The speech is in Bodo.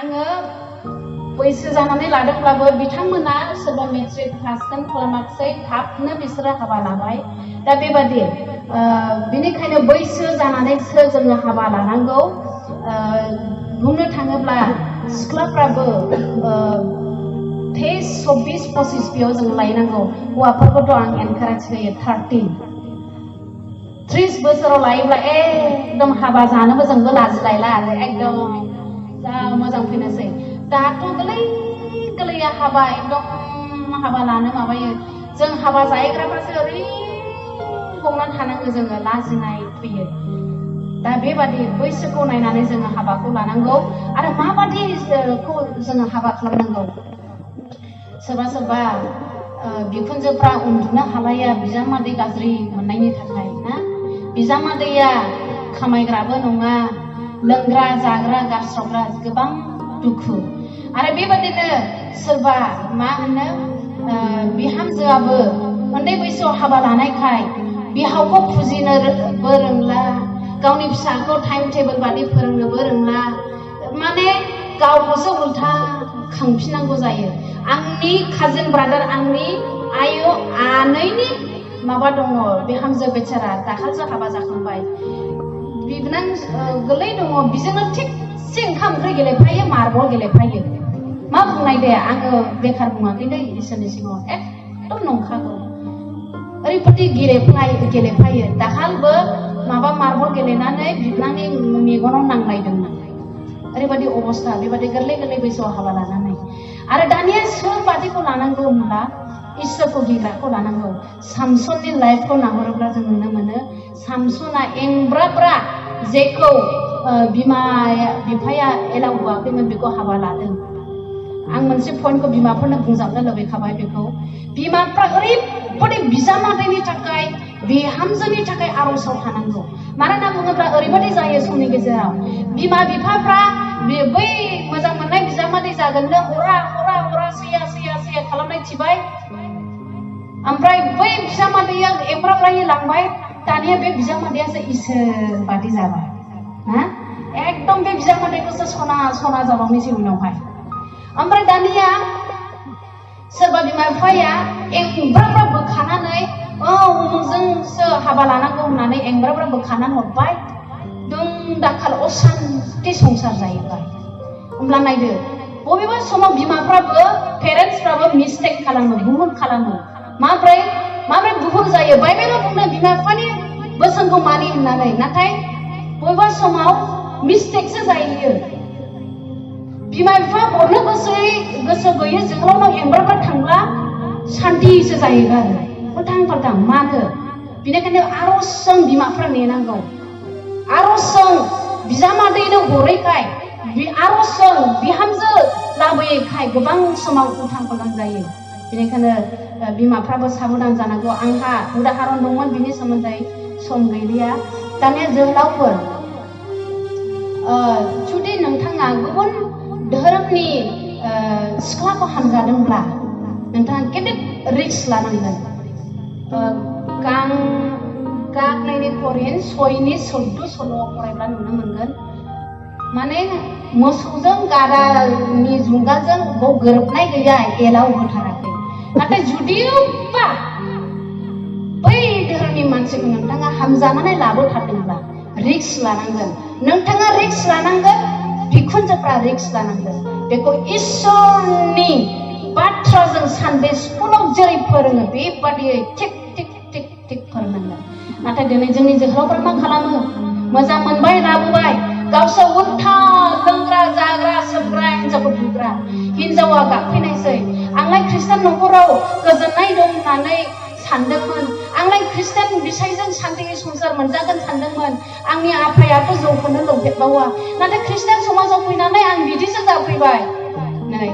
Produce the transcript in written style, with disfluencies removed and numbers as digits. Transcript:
आङो बैसो जानानै लादोंब्लाबो बिथांमोना सोरबा मेट्रिक पासखौनो खालामाखिसै थाबनो बिसोरो हाबा लाबाय। दा बेबादि बिनिखायनो बैसो जानानैसो जोङो हाबा लानांगौ। बुंनो थाङोब्ला सिख्लाफ्राबो 23-24 बेयाव जोङो लायनांगौ। हौवाफोरखौथ' आं एनकारेज होयो 30 बोसोराव लायोब्ला एकदम हाबा जानोबो जोंबो लाजिलायला आरो एकदम जा मोजां फैनोसै। दाथ' गोरलैया हाबा एकदम हाबा लानो माबायो। जों हाबा जाहैग्राफ्रासो ओरै गंनानै थानांगौ, जोङो लाजिनाय फैयो। दा बेबादि बैसोखौ नायनानै जोङो हाबाखौ लानांगौ आरो माबादिखौ जोङो हाबा खालामनांगौ। सोरबा बिखुनजोफ्रा उन्दुनो हालाया बिजामादै गाज्रि मोननायनि थाखाय ना, बिजामादैया खामायग्राबो नङा, लोंग्रा जाग्रा गारस्रावग्रा, गोबां दुखु। आरो बेबादिनो सोरबा मा होनो बिहामजोआबो उन्दै बैसोआव हाबा लानायखाय बिहावखौ फुजिनोबो रोंला, गावनि फिसाखौ टाइम टेबोल बादि फोरोंनोबो रोंला, माने गावखौसो उल्था खांफिननांगौ जायो। आंनि काजिन ब्रादार, आंनि आयु आनैनि माबा दङ बिहामजो बेचारा, दाखालिसो हाबा जाखांबाय। बिबोनां गोरलै दङ, बिजोंनो थिगसे ओंखाम ओंख्रि गेलेफायो, मार्बल गेलेफायो। मा बुंनाय दे, आङो बेखार बुङाखै दे इसोरनि सिगाङाव, एकदम नंखागौ। ओरैबादि गेलेफायो। दाखालिबो माबा मार्बल गेलेनानै बिबोनांनि मेगनाव नांलायदोंमोन। ओरैबादि अबस्था, बेबादि गोरलै बैसोआव हाबा लानानै। आरो दानिया सोरबादिखौ लानांगौ होनब्ला इसोरखौ गिग्राखौ लानांगौ। सामसननि लाइफखौ नाहरोब्ला जों नुनो मोनो, सामसना एंब्राब्रा जेखौ बिफाया एलाउ होआखैमोन बेखौ हाबा लादों। आं मोनसे पइन्टखौ बिमाफोरनो बुंजाबनो लुबैखाबाय। बेखौ बिमाफ्रा ओरैबादि बिजामादैनि थाखाय, बिहामजोनि थाखाय आर'जआव थानांगौ। मानो होनना बुङोब्ला ओरैबादि जायो समनि गेजेराव, बिमा बिफाफ्रा बै मोजां मोननाय बिजामादै जागोननो हरा सैया खालामनाय थिबाय, ओमफ्राय बै बिजामादैया एंब्राब्रायै लांबाय। दानिया बे बिजामादैयासो इसोर बादि जाबाय ना, एकदम बे बिजामादैखौसो सना जाबावनोसै उनावहाय। ओमफ्राय दानिया सोरबा बिमा बिफाया एंब्राब्रा बोखानानै उमुखजोंसो हाबा लानांगौ होननानै एंब्राब्रा बोखानानै हरबाय, दुम दाखाल असान्ति संसार जाहैबाय। होमब्ला नायदो, बबेबा समाव बिमाफ्राबो पेरेन्टसफ्राबो मिस्टेक खालामो, भुल खालामो। माब्रै भुल जायो? बाइबेलाव बुंनो बिमा बिफानि बोसोनखौ मानि होननानै, नाथाय बबेबा समाव मिस्टेकसो जायो। बिमा बिफा हरनो गोसो गैयै जोहोलावनाव एंब्राब्रा थांब्ला सान्तिसो जाहैबाय आरो उल्थां फाल्थां। मानो? बेनिखायनो आर'जजों बिमाफ्रा नेनांगौ। आर'जजों बिजामादैनो हरैखाय, आर'जजों बिहामजो लाबोयैखाय गोबां समाव उल्थां फाल्थां जायो। बेनिखायनो बिमाफ्राबो साबधान जानांगौ। आंहा उदाहरन दंमोन, बिनि सोमोन्दै सम गैलिया। दानिया जोहोलावफोर, जुदि नोंथाङा गुबुन धोरोमनि सिख्लाखौ हामजादोंब्ला नोंथाङा गेदेर रिक्स लानांगोन। गांनैनि करिन 6:14 सल'आव फरायब्ला नुनो मोनगोन, माने मोसौजों गारानि जुंगाजों बाव गोरोबनाय गैया, एलाव होथाराखै। नाथाय जुदिबा बै धोरोमनि मानसिखौ नोंथाङा हामजानानै लाबोथारदोंब्ला रिक्स लानांगोन। नोंथाङा रिक्स लानांगोन, बिखुनजोफ्रा रिक्स लानांगोन। बेखौ इसोरनि बाथ्राजों सानडे स्कुलाव जेरै फोरोङो बेबादियै थिक फोरोंनांगोन। नाथाय दिनै जोंनि जोहोलावफ्रा मा खालामो? मोजां मोनबाय, लाबोबाय, गावसोर उल्था लोंग्रा जाग्रा सोबग्रा, हिनजावखौ बुग्रा। हिनजावा गाबफैनायसै, आंलाय खृष्टान न'खराव गोजोननाय दं होननानै सानदोंमोन, आंलाय खृष्टान बिसायजों सान्तियै संसार मोनजागोन सानदोंमोन, आंनि आफायाथ' जौखौनो लोंफेरबावा, नाथाय खृष्टान समाजाव फैनानै आं बिदिसो जाफैबाय। नै